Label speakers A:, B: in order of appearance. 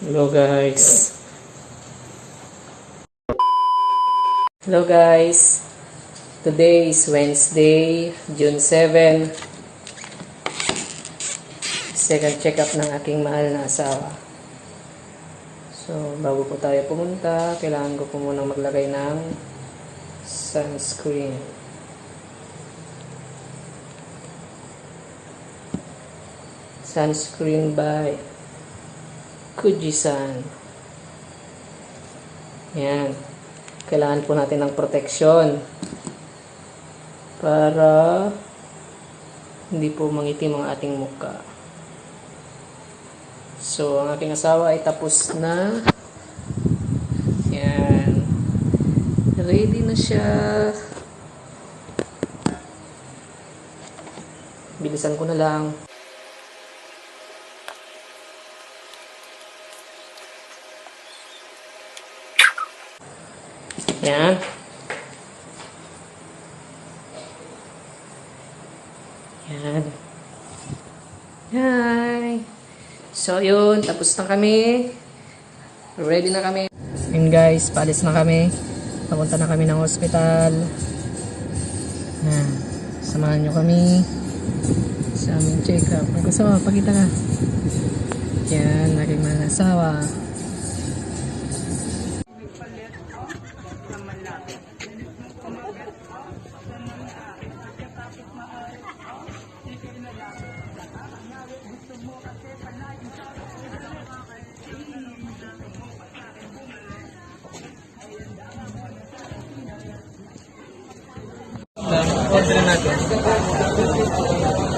A: Hello guys. Hello guys. Today is Wednesday, June 7. Second check-up ng aking mahal na asawa. So, bago po tayo pumunta, kailangan ko po munang maglagay ng sunscreen. Sunscreen by Kujisan. Yan. Kailangan po natin ng proteksyon para hindi po mangitim ang ating mukha. So, ang aking asawa ay tapos na. Yan. Ready na siya. Bilisan ko na lang. Yan. Yan. Hi. So, yun. Tapos na kami. Ready na kami. Yun guys, paalis na kami. Papunta na kami ng hospital. Yan. Samahan nyo kami sa aming check-up. Magkasawa, pakita ka. Yan, aking mga asawa. Order natin.